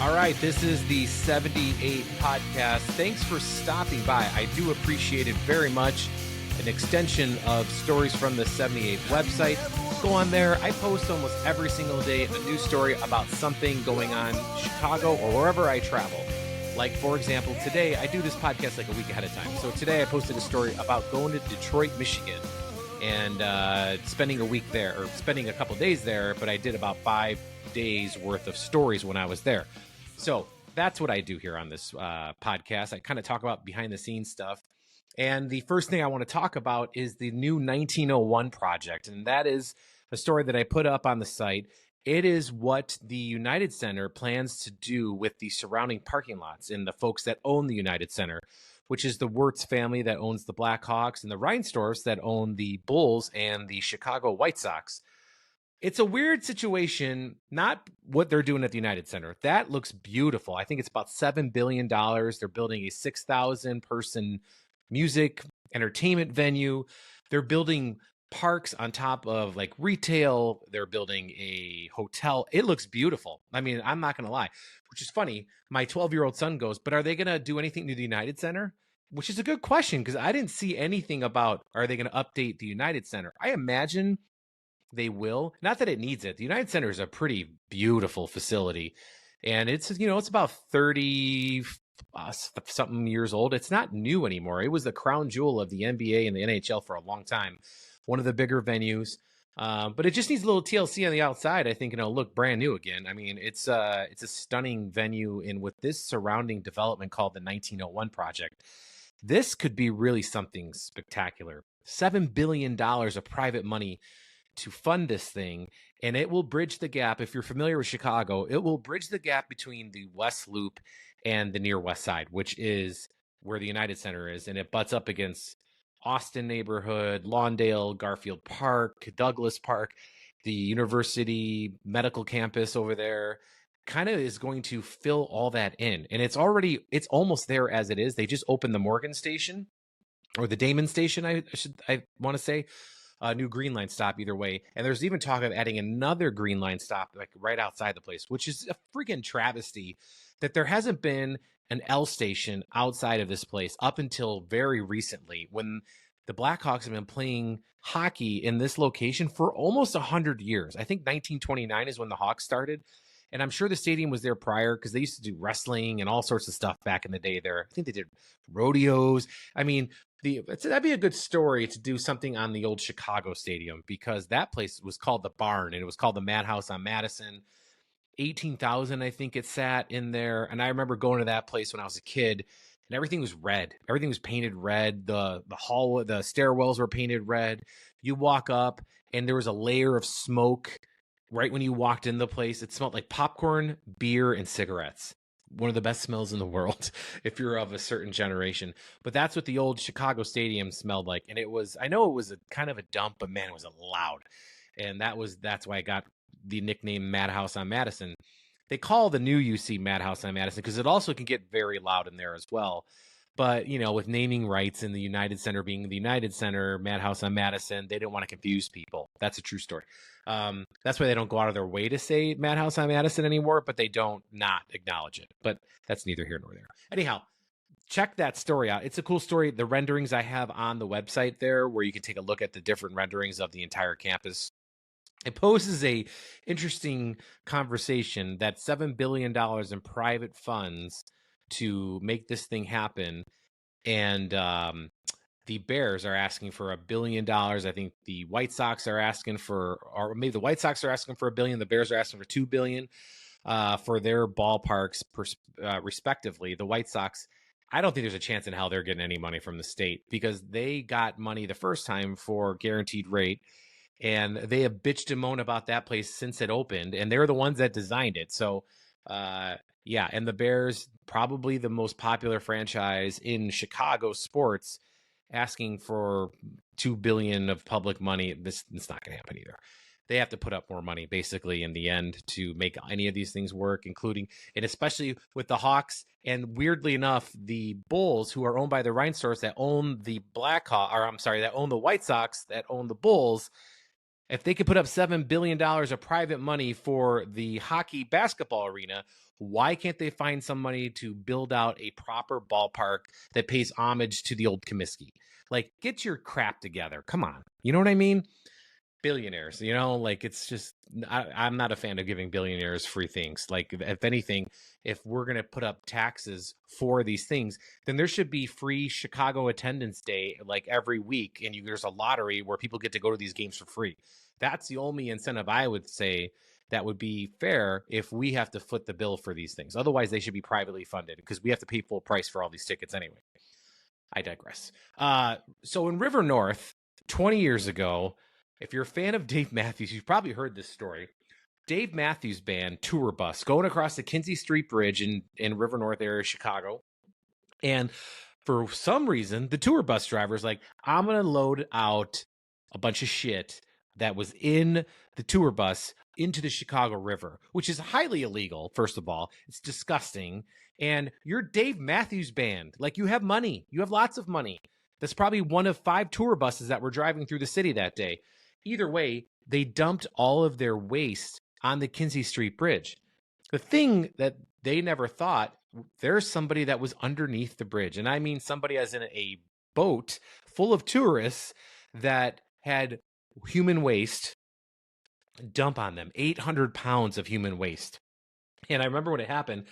All right, this is the 78 podcast. Thanks for stopping by. I do appreciate it very much. An extension of stories from the 78 website. Go on there. I post almost every single day a new story about something going on in Chicago or wherever I travel. Like, for example, today I do this podcast like a week ahead of time. So today I posted a story about going to Detroit, Michigan and spending a week there, or spending a couple days there, but I did about 5 days worth of stories when I was there. So that's what I do here on this podcast. I kind of talk about behind the scenes stuff. And the first thing I want to talk about is the new 1901 project. And that is a story that I put up on the site. It is what the United Center plans to do with the surrounding parking lots and the folks that own the United Center, which is the Wirtz family that owns the Blackhawks and the Reinsdorfs that own the Bulls and the Chicago White Sox. It's a weird situation, not what they're doing at the United Center. That looks beautiful. I think it's about $7 billion. They're building a 6,000 person music entertainment venue. They're building parks on top of like retail. They're building a hotel. It looks beautiful. I mean, I'm not going to lie, which is funny. My 12-year-old son goes, but are they going to do anything to the United Center? Which is a good question because I didn't see anything about, are they going to update the United Center? I imagine they will. Not that it needs it. The United Center is a pretty beautiful facility. And it's, it's about 30 something years old. It's not new anymore. It was the crown jewel of the NBA and the NHL for a long time. One of the bigger venues. But it just needs a little TLC on the outside. I think, it'll look brand new again. I mean, it's a stunning venue. And with this surrounding development called the 1901 project, this could be really something spectacular. $7 billion of private money to fund this thing, and it will bridge the gap. If you're familiar with Chicago, it will bridge the gap between the West Loop and the near West Side, which is where the United Center is, and it butts up against Austin neighborhood, Lawndale, Garfield Park, Douglas Park, the University Medical Campus over there. Kind of is going to fill all that in, and it's almost there as it is. They just opened the Morgan Station, or the Damon Station, I want to say. A new Green Line stop either way. And there's even talk of adding another Green Line stop like right outside the place, which is a freaking travesty that there hasn't been an L station outside of this place up until very recently, when the Blackhawks have been playing hockey in this location for almost 100 years. I think 1929 is when the Hawks started. And I'm sure the stadium was there prior because they used to do wrestling and all sorts of stuff back in the day there. I think they did rodeos. I mean, that'd be a good story to do something on the old Chicago stadium, because that place was called the Barn and it was called the Madhouse on Madison. 18,000, I think it sat in there. And I remember going to that place when I was a kid, and everything was red. Everything was painted red. The stairwells were painted red. You walk up and there was a layer of smoke right when you walked in the place. It smelled like popcorn, beer, and cigarettes. One of the best smells in the world if you're of a certain generation. But that's what the old Chicago Stadium smelled like. And I know it was a kind of a dump, but man, it was loud. And that's why I got the nickname Madhouse on Madison. They call the new UC Madhouse on Madison because it also can get very loud in there as well. But, with naming rights and the United Center being the United Center, Madhouse on Madison, they didn't want to confuse people. That's a true story. That's why they don't go out of their way to say Madhouse on Madison anymore, but they don't not acknowledge it. But that's neither here nor there. Anyhow, check that story out. It's a cool story. The renderings I have on the website there, where you can take a look at the different renderings of the entire campus. It poses a interesting conversation that $7 billion in private funds to make this thing happen. And the Bears are asking for $1 billion. I think the White Sox are asking or maybe the White Sox are asking for $1 billion. The Bears are asking for $2 billion for their ballparks, respectively. The White Sox, I don't think there's a chance in hell they're getting any money from the state, because they got money the first time for guaranteed rate. And they have bitched and moaned about that place since it opened, and they're the ones that designed it. So, yeah, and the Bears, probably the most popular franchise in Chicago sports, asking for $2 billion of public money. It's not going to happen either. They have to put up more money, basically, in the end, to make any of these things work, including, and especially with the Hawks. And weirdly enough, the Bulls, who are owned by the Reinsdorfs, that own the that own the White Sox, that own the Bulls, If they could put up $7 billion of private money for the hockey basketball arena, why can't they find some money to build out a proper ballpark that pays homage to the old Comiskey? Like, get your crap together. Come on. You know what I mean? Billionaires, like, it's just, I'm not a fan of giving billionaires free things. Like, if anything, if we're going to put up taxes for these things, then there should be free Chicago attendance day like every week, and there's a lottery where people get to go to these games for free. That's the only incentive I would say that would be fair if we have to foot the bill for these things. Otherwise, they should be privately funded because we have to pay full price for all these tickets anyway. I digress. So in River North, 20 years ago, if you're a fan of Dave Matthews, you've probably heard this story. Dave Matthews Band tour bus going across the Kinzie Street Bridge in River North area, Chicago. And for some reason, the tour bus driver's like, I'm going to load out a bunch of shit that was in the tour bus into the Chicago River, which is highly illegal, first of all. It's disgusting. And you're Dave Matthews Band. Like, you have money. You have lots of money. That's probably one of 5 tour buses that were driving through the city that day. Either way, they dumped all of their waste on the Kinzie Street Bridge. The thing that they never thought, there's somebody that was underneath the bridge. And I mean somebody as in a boat full of tourists that had human waste dump on them, 800 pounds of human waste. And I remember when it happened,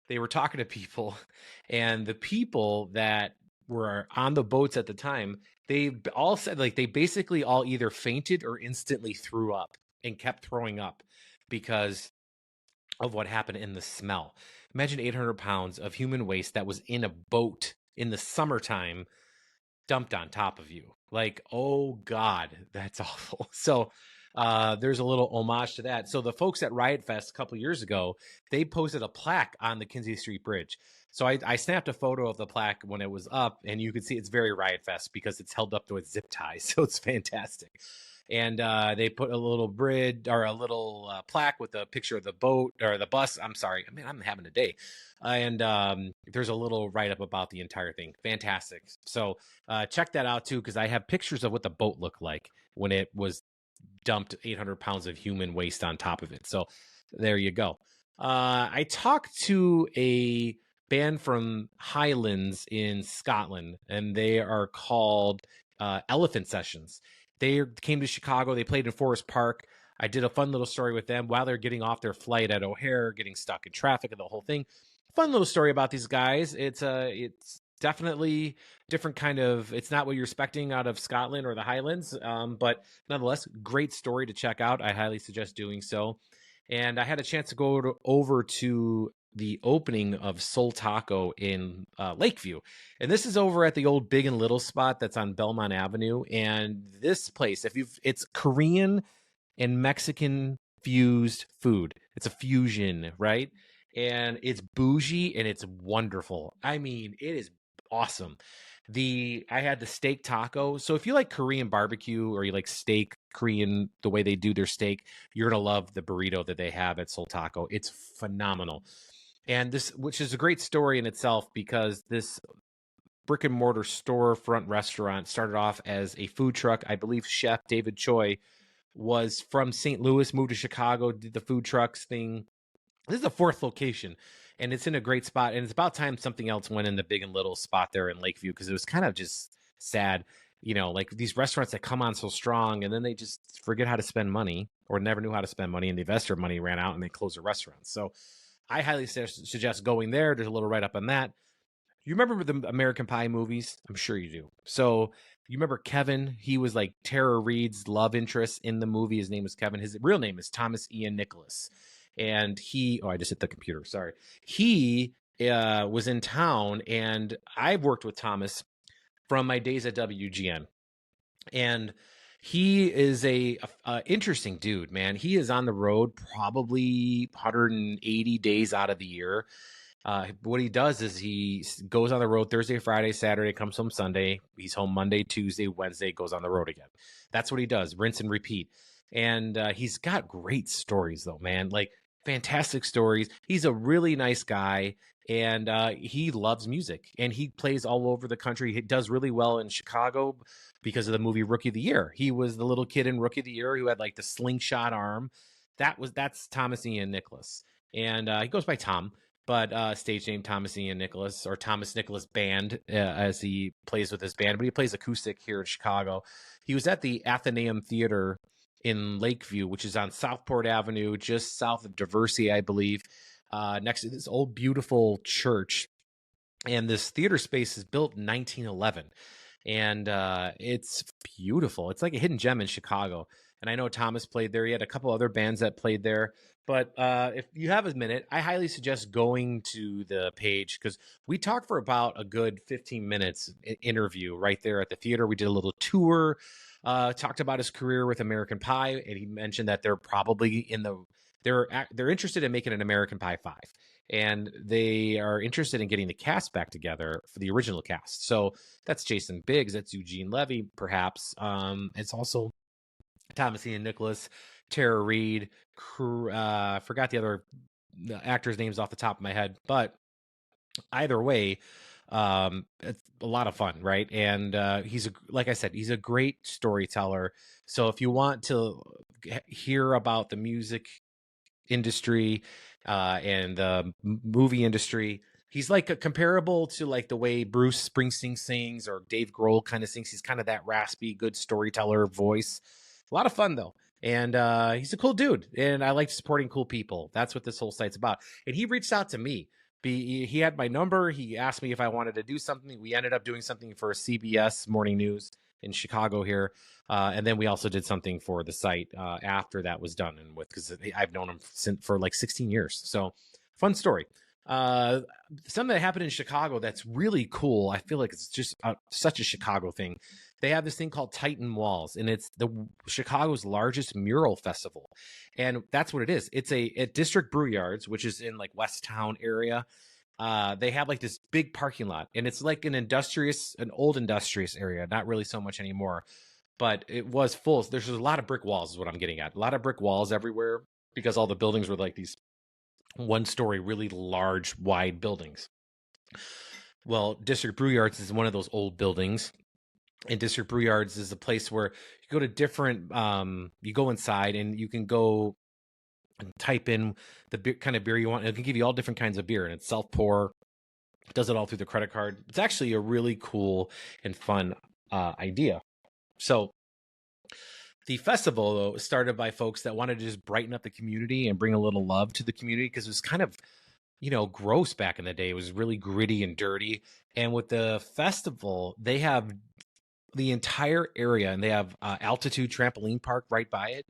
they were talking to people, and the people that were on the boats at the time, they all said, like, they basically all either fainted or instantly threw up and kept throwing up because of what happened in the smell. Imagine 800 pounds of human waste that was in a boat in the summertime dumped on top of you. Like, oh God, that's awful. So there's a little homage to that. So the folks at Riot Fest a couple years ago, they posted a plaque on the Kinzie Street Bridge. So I snapped a photo of the plaque when it was up, and you can see it's very Riot Fest because it's held up to a zip tie. So it's fantastic. And they put a little bridge or a little plaque with a picture of the boat or the bus. I'm sorry. I mean, I'm having a day. And there's a little write-up about the entire thing. Fantastic. So check that out, too, because I have pictures of what the boat looked like when it was dumped 800 pounds of human waste on top of it. So there you go. I talked to a band from Highlands in Scotland, and they are called Elephant Sessions. They came to Chicago. They played in Forest Park. I did a fun little story with them while they're getting off their flight at O'Hare, getting stuck in traffic and the whole thing. Fun little story about these guys. It's definitely different kind of, it's not what you're expecting out of Scotland or the Highlands, but nonetheless, great story to check out. I highly suggest doing so. And I had a chance to go over to the opening of Seoul Taco in Lakeview. And this is over at the old Big and Little spot that's on Belmont Avenue. And this place, it's Korean and Mexican fused food. It's a fusion, right? And it's bougie and it's wonderful. I mean, it is awesome. I had the steak taco. So if you like Korean barbecue or you like steak, Korean, the way they do their steak, you're going to love the burrito that they have at Seoul Taco. It's phenomenal. And this, which is a great story in itself, because this brick and mortar storefront restaurant started off as a food truck. I believe Chef David Choi was from St. Louis, moved to Chicago, did the food trucks thing. This is the 4th location, and it's in a great spot. And it's about time something else went in the Big and Little spot there in Lakeview, because it was kind of just sad, like these restaurants that come on so strong and then they just forget how to spend money or never knew how to spend money, and the investor money ran out and they closed the restaurants. So I highly suggest going there. There's a little write-up on that. You remember the American Pie movies? I'm sure you do. So you remember Kevin? He was like Tara Reid's love interest in the movie. His name was Kevin. His real name is Thomas Ian Nicholas. And I just hit the computer. Sorry. He was in town, and I've worked with Thomas from my days at WGN. And he is a interesting dude, man. He is on the road probably 180 days out of the year. What he does is he goes on the road Thursday, Friday, Saturday, comes home Sunday. He's home Monday, Tuesday, Wednesday, goes on the road again. That's what he does, rinse and repeat. And he's got great stories, though, man. Like, fantastic stories. He's a really nice guy, and he loves music, and he plays all over the country. He does really well in Chicago because of the movie Rookie of the Year. He was the little kid in Rookie of the Year who had like the slingshot arm. That's Thomas Ian Nicholas, and he goes by Tom, but stage name Thomas Ian Nicholas, or Thomas Nicholas Band, as he plays with his band. But he plays acoustic here in Chicago. He was at the Athenaeum Theater in Lakeview, which is on Southport Avenue, just south of Diversey, I believe, next to this old beautiful church. And this theater space is built in 1911, and it's beautiful. It's like a hidden gem in Chicago. And I know Thomas played there. He had a couple other bands that played there. But if you have a minute, I highly suggest going to the page, because we talked for about a good 15 minutes interview right there at the theater. We did a little tour, talked about his career with American Pie, and he mentioned that they're probably they're interested in making an American Pie 5, and they are interested in getting the cast back together for the original cast. So that's Jason Biggs, that's Eugene Levy, perhaps. It's also Thomas Ian Nicholas, Tara Reid, forgot the other actors' names off the top of my head, but either way, it's a lot of fun, right? And like I said, he's a great storyteller. So if you want to hear about the music industry and the movie industry, he's like comparable to like the way Bruce Springsteen sings or Dave Grohl kind of sings. He's kind of that raspy, good storyteller voice. A lot of fun though. And he's a cool dude, and I like supporting cool people. That's what this whole site's about. And he reached out to me. He had my number. He asked me if I wanted to do something. We ended up doing something for CBS Morning News in Chicago here. And then we also did something for the site after that was done, and because I've known him for like 16 years. So fun story. Something that happened in Chicago that's really cool. I feel like it's just such a Chicago thing. They have this thing called Titan Walls, and it's Chicago's largest mural festival. And that's what it is. It's at District Brew Yards, which is in like West Town area. They have like this big parking lot, and it's like an old industrious area, not really so much anymore, but it was full. There's a lot of brick walls is what I'm getting at. A lot of brick walls everywhere, because all the buildings were like these one-story, really large, wide buildings. Well, District Brew Yards is one of those old buildings. And District Brew Yards is a place where you go to different, you go inside and you can go and type in the kind of beer you want. It can give you all different kinds of beer, and it's self-pour. It does it all through the credit card. It's actually a really cool and fun idea. So the festival, though, started by folks that wanted to just brighten up the community and bring a little love to the community, because it was kind of, gross back in the day. It was really gritty and dirty. And with the festival, they have the entire area, and they have Altitude Trampoline Park right by it.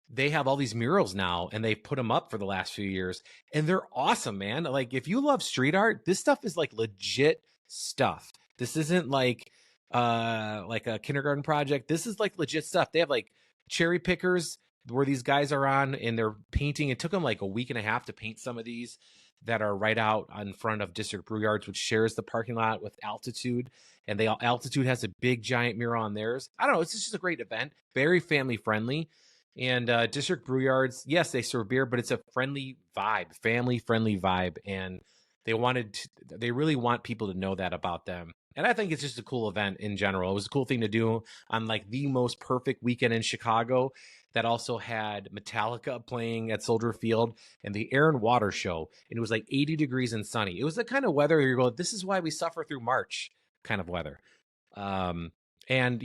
They have all these murals now, and they've put them up for the last few years, and they're awesome, man. Like, if you love street art, this stuff is like legit stuff. This isn't like a kindergarten project. This is like legit stuff. They have like cherry pickers where these guys are on, and they're painting. It took them like a week and a half to paint some of these that are right out in front of District Brew Yards, which shares the parking lot with Altitude. And Altitude has a big giant mural on theirs. I don't know. It's just a great event. Very family friendly. And District Brew Yards, yes, they serve beer, but it's a friendly vibe, family friendly vibe. And they really want people to know that about them. And I think it's just a cool event in general. It was a cool thing to do on like the most perfect weekend in Chicago, that also had Metallica playing at Soldier Field and the Air and Water Show. And it was like 80 degrees and sunny. It was the kind of weather you go, this is why we suffer through March kind of weather. And, and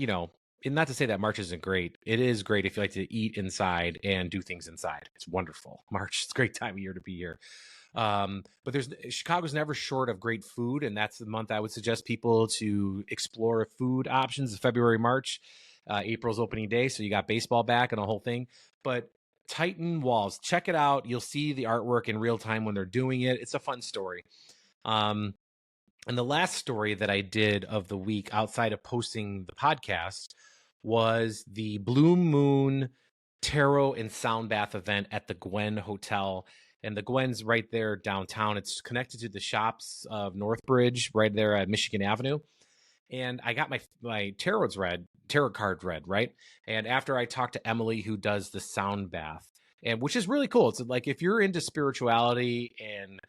not to say that March isn't great. It is great if you like to eat inside and do things inside. It's wonderful. March is a great time of year to be here. But Chicago's never short of great food, and that's the month I would suggest people to explore food options. February, March, April's opening day, so you got baseball back and a whole thing. But Titan Walls, check it out. You'll see the artwork in real time when they're doing it. It's a fun story. And the last story that I did of the week outside of posting the podcast was the Blue Moon Tarot and Sound Bath event at the Gwen Hotel. And the Gwen's right there downtown. It's connected to the shops of Northbridge, right there at Michigan Avenue. And I got my tarot card read, right? And after I talked to Emily, who does the sound bath, and which is really cool. It's like if you're into spirituality and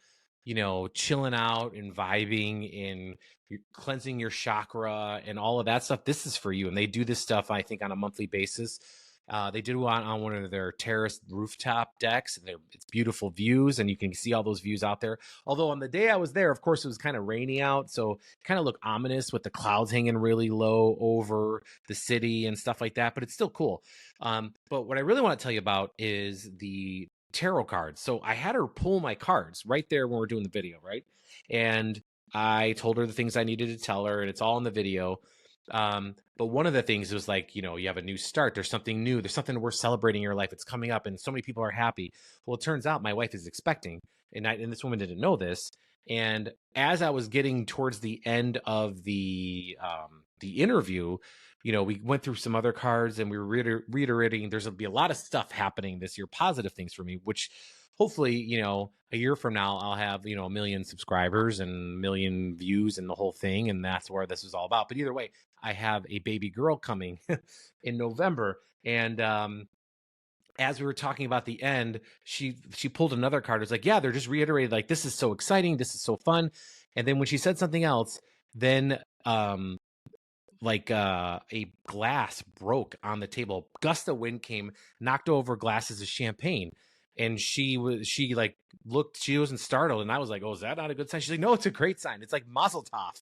chilling out and vibing and you're cleansing your chakra and all of that stuff, this is for you. And they do this stuff, I think, on a monthly basis. They do it on one of their terrace rooftop decks. And it's beautiful views, and you can see all those views out there. Although on the day I was there, of course, it was kind of rainy out, so it kind of looked ominous with the clouds hanging really low over the city and stuff like that. But it's still cool. But what I really want to tell you about is the tarot cards. So I had her pull my cards right there when we were doing the video, right? And I told her the things I needed to tell her, and it's all in the video. But one of the things was like, you have a new start. There's something new. There's something worth celebrating in your life. It's coming up, and so many people are happy. Well, it turns out my wife is expecting, and this woman didn't know this. And as I was getting towards the end of the interview, we went through some other cards, and we were reiterating there's going to be a lot of stuff happening this year, positive things for me, which hopefully, a year from now, I'll have, 1 million subscribers and 1 million views and the whole thing. And that's where this is all about. But either way, I have a baby girl coming in November. And as we were talking about the end, she pulled another card. It's like, yeah, they're just reiterated, like, this is so exciting. This is so fun. And then when she said something else, then like a glass broke on the table. Gust of wind came, knocked over glasses of champagne. And she looked, she wasn't startled. And I was like, oh, is that not a good sign? She's like, no, it's a great sign. It's like Mazel Tov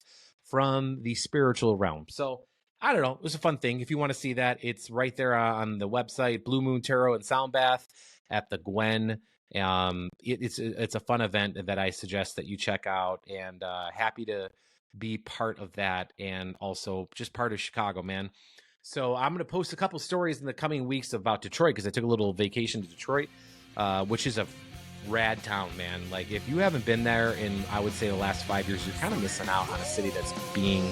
from the spiritual realm. So I don't know. It was a fun thing. If you want to see that, it's right there on the website, Blue Moon Tarot and Sound Bath at the Gwen. It's a fun event that I suggest that you check out, and happy to be part of that, and also just part of Chicago, man. So I'm going to post a couple stories in the coming weeks about Detroit, because I took a little vacation to Detroit, which is a rad town, man. Like, if you haven't been there in, I would say, the last 5 years, you're kind of missing out on a city that's being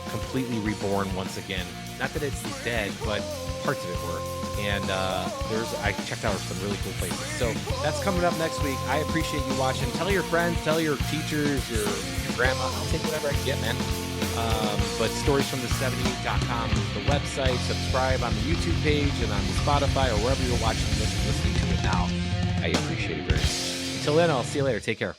completely reborn once again. Not that it's dead, but parts of it were. And I checked out some really cool places. So that's coming up next week. I appreciate you watching. Tell your friends, tell your teachers, your grandma. I'll take whatever I can get, man. But storiesfromthe78.com is the website. Subscribe on the YouTube page and on the Spotify or wherever you're watching this and listening to it now. I appreciate it very much. Until then, I'll see you later. Take care.